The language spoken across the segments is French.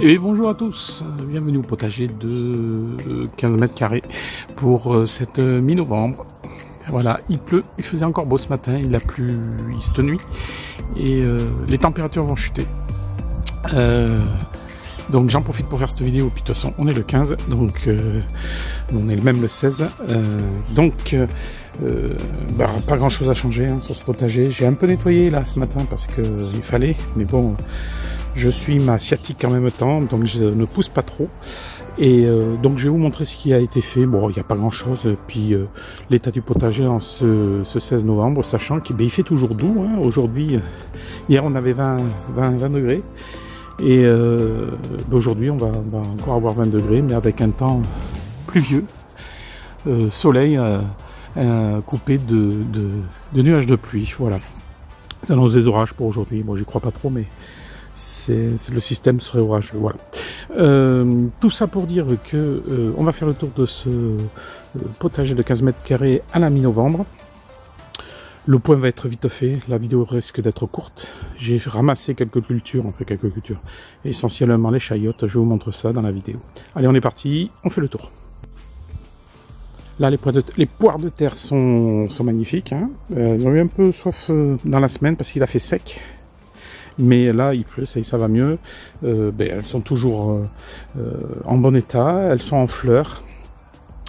Et bonjour à tous, bienvenue au potager de 15 mètres carrés pour cette mi-novembre. Voilà, il pleut, il faisait encore beau ce matin, il a plu cette nuit et les températures vont chuter. Donc j'en profite pour faire cette vidéo, puis de toute façon on est le 15, donc on est même le 16, pas grand chose à changer hein, sur ce potager. J'ai un peu nettoyé là ce matin parce qu'il fallait, mais bon, je suis ma sciatique en même temps, donc je ne pousse pas trop. Et donc je vais vous montrer ce qui a été fait. Bon, il n'y a pas grand chose, puis l'état du potager en ce 16 novembre, sachant qu'il fait toujours doux, hein. Aujourd'hui, hier on avait 20 degrés. Et aujourd'hui, on va encore avoir 20 degrés, mais avec un temps pluvieux, soleil coupé de nuages de pluie. Voilà. Ça annonce des orages pour aujourd'hui. Bon, j'y crois pas trop, mais le système serait orageux. Voilà. Tout ça pour dire que on va faire le tour de ce potager de 15 mètres carrés à la mi-novembre. Le point va être vite fait, la vidéo risque d'être courte. J'ai ramassé quelques cultures, essentiellement les chayotes, je vous montre ça dans la vidéo. Allez, on est parti, on fait le tour. Là, les poires de terre sont magnifiques. Hein. Ils ont eu un peu soif dans la semaine parce qu'il a fait sec. Mais là, il pleut, ça va mieux. Elles sont toujours en bon état, elles sont en fleurs.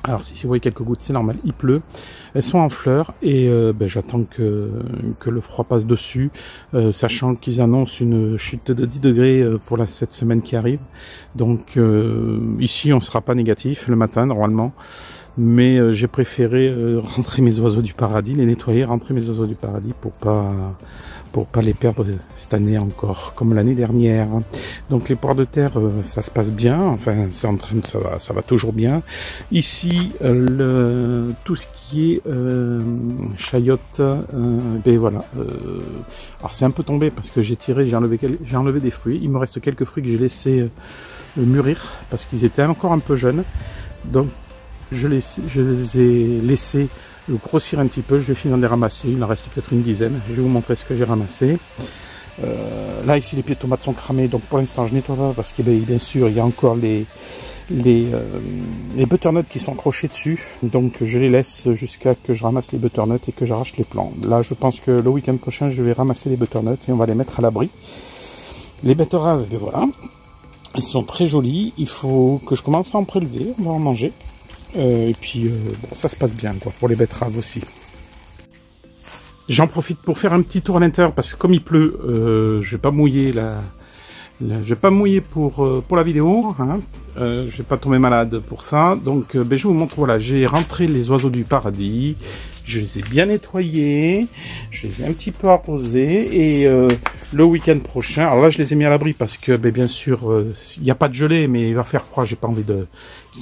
Alors si vous voyez quelques gouttes, c'est normal, il pleut. Elles sont en fleurs et j'attends que le froid passe dessus, sachant qu'ils annoncent une chute de 10 degrés pour cette semaine qui arrive. Donc ici on ne sera pas négatif le matin normalement, mais j'ai préféré rentrer mes oiseaux du paradis, les nettoyer, rentrer mes oiseaux du paradis pour pas les perdre cette année encore, comme l'année dernière. Donc les poires de terre, ça se passe bien, enfin c'est en train de, ça va toujours bien. Ici, tout ce qui est chayotte, voilà. Alors c'est un peu tombé parce que j'ai enlevé des fruits. Il me reste quelques fruits que j'ai laissé mûrir parce qu'ils étaient encore un peu jeunes. Donc je les ai laissés grossir un petit peu, je vais finir de les ramasser, il en reste peut-être une dizaine, je vais vous montrer ce que j'ai ramassé. Là ici les pieds de tomates sont cramés, donc pour l'instant je nettoie pas parce que bien sûr il y a encore les butternuts qui sont accrochés dessus, donc je les laisse jusqu'à que je ramasse les butternuts et que j'arrache les plants. Là je pense que le week-end prochain je vais ramasser les butternuts et on va les mettre à l'abri. Les betteraves, voilà, elles sont très jolies, il faut que je commence à en prélever, on va en manger. Et puis ça se passe bien quoi, pour les betteraves aussi. J'en profite pour faire un petit tour à l'intérieur parce que comme il pleut, je vais pas mouiller pour la vidéo, hein. Je vais pas tomber malade pour ça. Donc je vous montre, voilà, j'ai rentré les oiseaux du paradis, je les ai bien nettoyés, je les ai un petit peu arrosés et le week-end prochain, alors là je les ai mis à l'abri parce que bien sûr il n'y a pas de gelée, mais il va faire froid, j'ai pas envie qu'il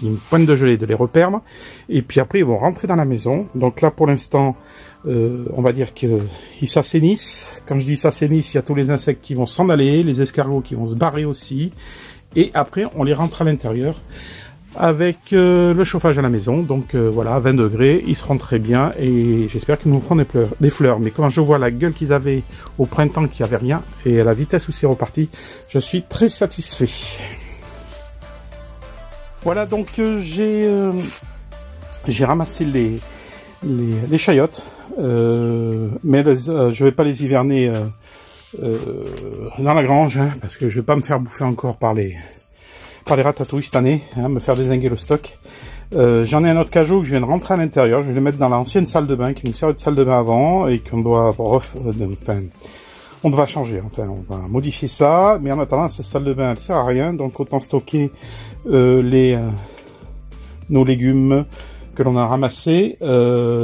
y ait une pointe de gelée, de les reperdre. Et puis après ils vont rentrer dans la maison. Donc là pour l'instant on va dire qu'ils s'assainissent. Quand je dis s'assainissent, il y a tous les insectes qui vont s'en aller, les escargots qui vont se barrer aussi. Et après on les rentre à l'intérieur avec le chauffage à la maison. Donc voilà, 20 degrés, ils seront très bien et j'espère qu'ils nous feront des fleurs. Mais quand je vois la gueule qu'ils avaient au printemps, qu'il n'y avait rien, et à la vitesse où c'est reparti, je suis très satisfait. Voilà, donc j'ai ramassé les chayottes, mais je vais pas les hiverner dans la grange, hein, parce que je vais pas me faire bouffer encore par les ratatouilles cette année, hein, me faire dézinguer le stock. J'en ai un autre cajot que je viens de rentrer à l'intérieur, je vais le mettre dans l'ancienne salle de bain qui nous servait de salle de bain avant et qu'on doit on va changer, enfin on va modifier ça, mais en attendant cette salle de bain elle sert à rien, donc autant stocker nos légumes que l'on a ramassés.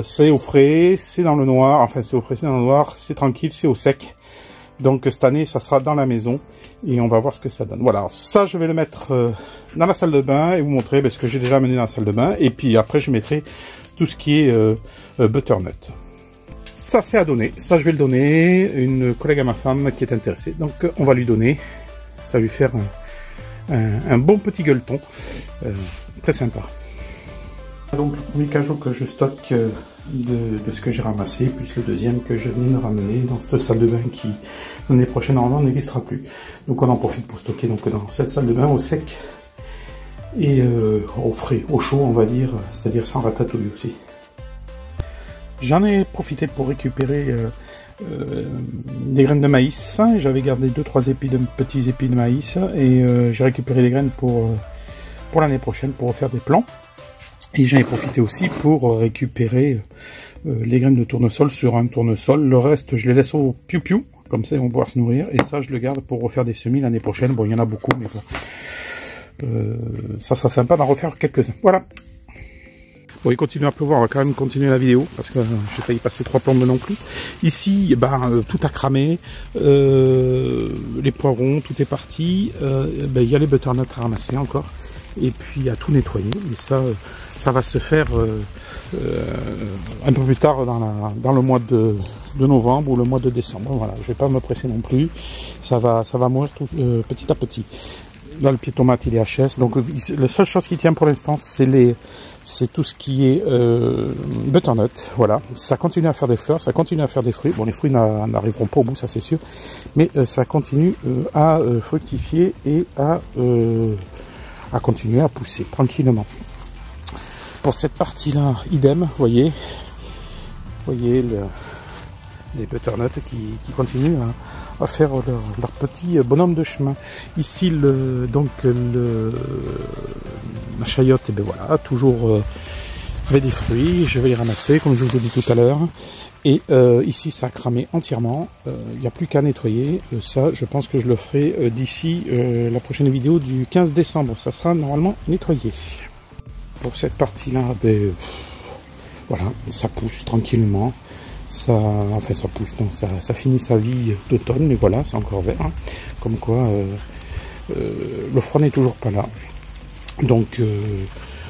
C'est au frais, c'est dans le noir, enfin c'est au frais, c'est dans le noir, c'est tranquille, c'est au sec. Donc cette année ça sera dans la maison et on va voir ce que ça donne. Voilà, alors, ça je vais le mettre dans la salle de bain et vous montrer ce que j'ai déjà amené dans la salle de bain, et puis après je mettrai tout ce qui est butternut. Ça c'est à donner, ça je vais le donner, une collègue à ma femme qui est intéressée, donc on va lui donner, ça va lui faire un bon petit gueuleton, très sympa. Donc le premier cajot que je stocke de ce que j'ai ramassé, plus le deuxième que je viens de ramener dans cette salle de bain qui l'année prochaine normalement n'existera plus. Donc on en profite pour stocker donc dans cette salle de bain au sec et au frais, au chaud on va dire, c'est-à-dire sans ratatouille aussi. J'en ai profité pour récupérer des graines de maïs. J'avais gardé 2-3 petits épis de maïs et j'ai récupéré les graines pour l'année prochaine pour refaire des plants. Et j'en ai profité aussi pour récupérer les graines de tournesol sur un tournesol. Le reste, je les laisse au piou-piou, comme ça ils vont pouvoir se nourrir. Et ça, je le garde pour refaire des semis l'année prochaine. Bon, il y en a beaucoup, mais bon. Ça sera sympa d'en refaire quelques-uns. Voilà. Bon, il continue à pleuvoir, on va quand même continuer la vidéo, parce que je vais pas y passer 3 plombes non plus. Ici, tout a cramé, les poivrons, tout est parti, il y a les butternuts à ramasser encore, et puis à tout nettoyer, et ça va se faire un peu plus tard dans le mois de novembre ou le mois de décembre. Voilà, je vais pas me presser non plus, ça va mourir petit à petit. Là, le pied de tomate, il est HS. Donc, la seule chose qui tient pour l'instant, c'est tout ce qui est butternut. Voilà. Ça continue à faire des fleurs, ça continue à faire des fruits. Bon, les fruits n'arriveront pas au bout, ça c'est sûr. Mais ça continue à fructifier et à continuer à pousser tranquillement. Pour cette partie-là, idem, voyez les butternuts qui continuent à faire leur petit bonhomme de chemin. Ici, la chayotte, et ben voilà, toujours avec des fruits. Je vais les ramasser, comme je vous ai dit tout à l'heure. Et ici, ça a cramé entièrement. Il n'y a plus qu'à nettoyer. Ça, je pense que je le ferai d'ici la prochaine vidéo du 15 décembre. Ça sera normalement nettoyé. Pour cette partie-là, ben, voilà, ça pousse tranquillement. Ça pousse, non, ça finit sa vie d'automne, mais voilà, c'est encore vert. Hein. Comme quoi, le froid n'est toujours pas là. Donc,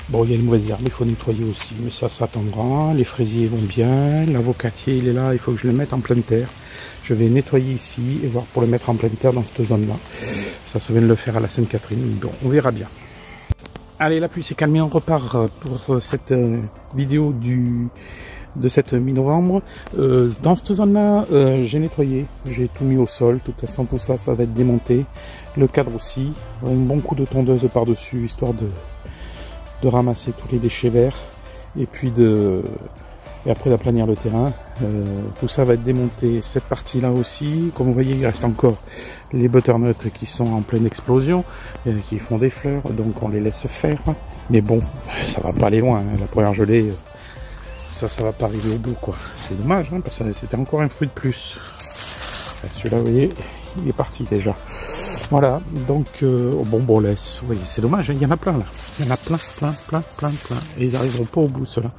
bon, il y a les mauvaises herbes, il faut nettoyer aussi, mais ça attendra. Les fraisiers vont bien, l'avocatier, il est là, il faut que je le mette en pleine terre. Je vais nettoyer ici et voir pour le mettre en pleine terre dans cette zone-là. Ça vient de le faire à la Sainte-Catherine, donc on verra bien. Allez, la pluie s'est calmée, on repart pour cette vidéo de cette mi-novembre. Dans cette zone-là, j'ai nettoyé, j'ai tout mis au sol. De toute façon, tout ça va être démonté. Le cadre aussi. Un bon coup de tondeuse par-dessus, histoire de ramasser tous les déchets verts. Et puis et après d'aplanir le terrain. Tout ça va être démonté. Cette partie-là aussi, comme vous voyez, il reste encore les butternuts qui sont en pleine explosion, qui font des fleurs, donc on les laisse faire. Mais bon, ça va pas aller loin. Hein. La première gelée, ça va pas arriver au bout, quoi. C'est dommage, hein, parce que c'était encore un fruit de plus. Celui-là, vous voyez, il est parti déjà. Voilà, donc, bon, laisse. Oui, c'est dommage, il y en a plein, là. Il y en a plein. Et ils n'arriveront pas au bout, ceux-là.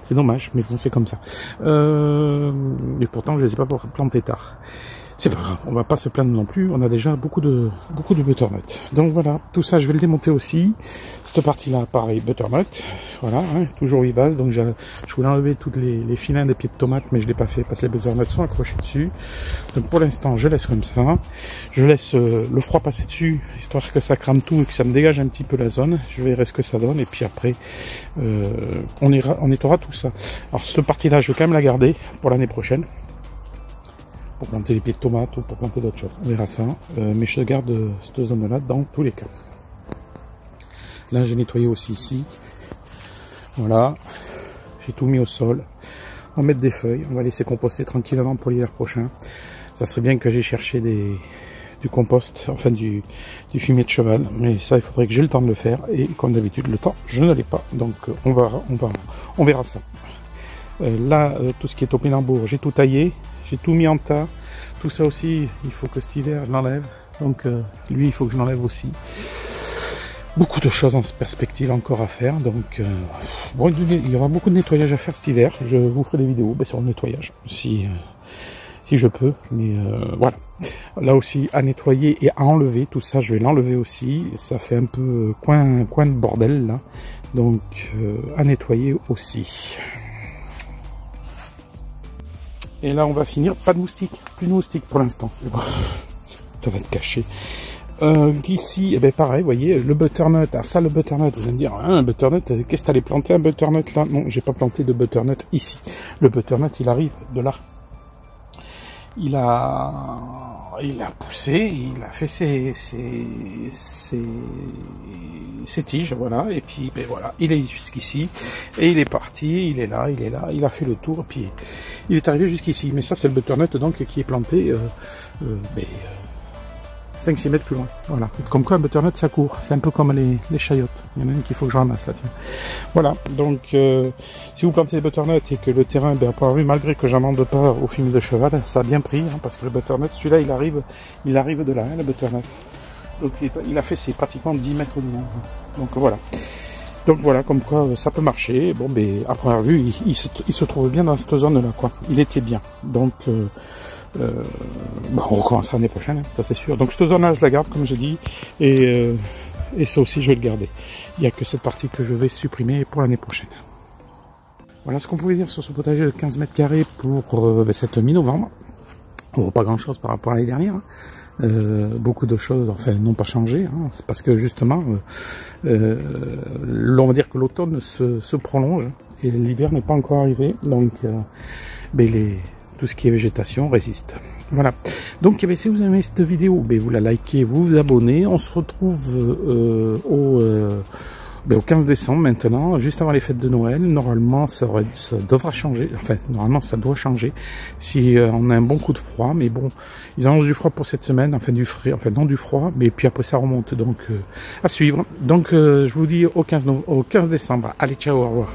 C'est dommage, mais bon, c'est comme ça. Et pourtant, je les ai pas plantés tard. C'est pas grave, on va pas se plaindre non plus, on a déjà beaucoup de butternut. Donc voilà, tout ça je vais le démonter aussi. Cette partie-là, pareil, butternut. Voilà, hein, toujours vivace. Donc je voulais enlever toutes les filins des pieds de tomates, mais je l'ai pas fait parce que les butternuts sont accrochés dessus. Donc pour l'instant, je laisse comme ça. Je laisse le froid passer dessus, histoire que ça crame tout et que ça me dégage un petit peu la zone. Je verrai ce que ça donne et puis après, on nettoiera tout ça. Alors cette partie-là, je vais quand même la garder pour l'année prochaine. Pour planter les pieds de tomates ou pour planter d'autres choses. On verra ça. Mais je garde cette zone-là dans tous les cas. Là, j'ai nettoyé aussi ici. Voilà. J'ai tout mis au sol. On va mettre des feuilles. On va laisser composter tranquillement pour l'hiver prochain. Ça serait bien que j'ai cherché du compost, enfin du fumier de cheval. Mais ça, il faudrait que j'ai le temps de le faire. Et comme d'habitude, le temps, je ne l'ai pas. Donc, on verra ça. Là, tout ce qui est topinambour, j'ai tout taillé. J'ai tout mis en tas. Tout ça aussi, il faut que cet hiver, je l'enlève. Donc, lui, il faut que je l'enlève aussi. Beaucoup de choses en perspective encore à faire. Donc, bon, il y aura beaucoup de nettoyage à faire cet hiver. Je vous ferai des vidéos sur le nettoyage, si je peux. Mais voilà. Là aussi, à nettoyer et à enlever. Tout ça, je vais l'enlever aussi. Ça fait un peu coin de bordel, là. Donc, à nettoyer aussi. Et là, on va finir. Pas de moustiques. Plus de moustiques pour l'instant. Ça va être caché. Ici, eh ben pareil, vous voyez, le butternut. Alors ça, le butternut, vous allez me dire, hein, un butternut, qu'est-ce que t'allais planter un butternut là? Non, j'ai pas planté de butternut ici. Le butternut, il arrive de là. Il a poussé, il a fait ses tiges, voilà, et puis ben voilà, il est jusqu'ici, et il est parti, il est là, il a fait le tour, et puis il est arrivé jusqu'ici. Mais ça, c'est le butternut donc qui est planté 5-6 mètres plus loin. Voilà. Comme quoi, un butternut, ça court. C'est un peu comme les chayotes. Il y en a une qu'il faut que je ramasse, ça, tiens. Voilà. Donc, si vous plantez des butternuts et que le terrain, ben, pour avoir vu, malgré que j'amende pas au film de cheval, ça a bien pris, hein, parce que le butternut, celui-là, il arrive de là, hein, le butternut. Donc, il a fait ses pratiquement 10 mètres de long. Donc, voilà. Donc, voilà, comme quoi, ça peut marcher. Bon, ben, à première vue, il se trouve bien dans cette zone-là, quoi. Il était bien. Donc, on recommencera l'année prochaine, hein, ça c'est sûr. Donc cette zone-là, je la garde comme j'ai dit, et ça aussi je vais le garder. Il n'y a que cette partie que je vais supprimer pour l'année prochaine. Voilà ce qu'on pouvait dire sur ce potager de 15 mètres carrés pour cette mi-novembre. Pas grand-chose par rapport à l'année dernière. Hein. Beaucoup de choses, enfin, n'ont pas changé. Hein. C'est parce que justement, on va dire que l'automne se prolonge et l'hiver n'est pas encore arrivé. Donc, tout ce qui est végétation résiste. Voilà. Donc, si vous aimez cette vidéo, vous la likez, vous vous abonnez. On se retrouve au 15 décembre maintenant, juste avant les fêtes de Noël. Normalement, ça devra changer. Enfin, normalement, ça doit changer si on a un bon coup de froid. Mais bon, ils annoncent du froid pour cette semaine, enfin du frais, enfin non du froid, mais puis après ça remonte. Donc, à suivre. Donc, je vous dis au 15 décembre. Allez, ciao, au revoir.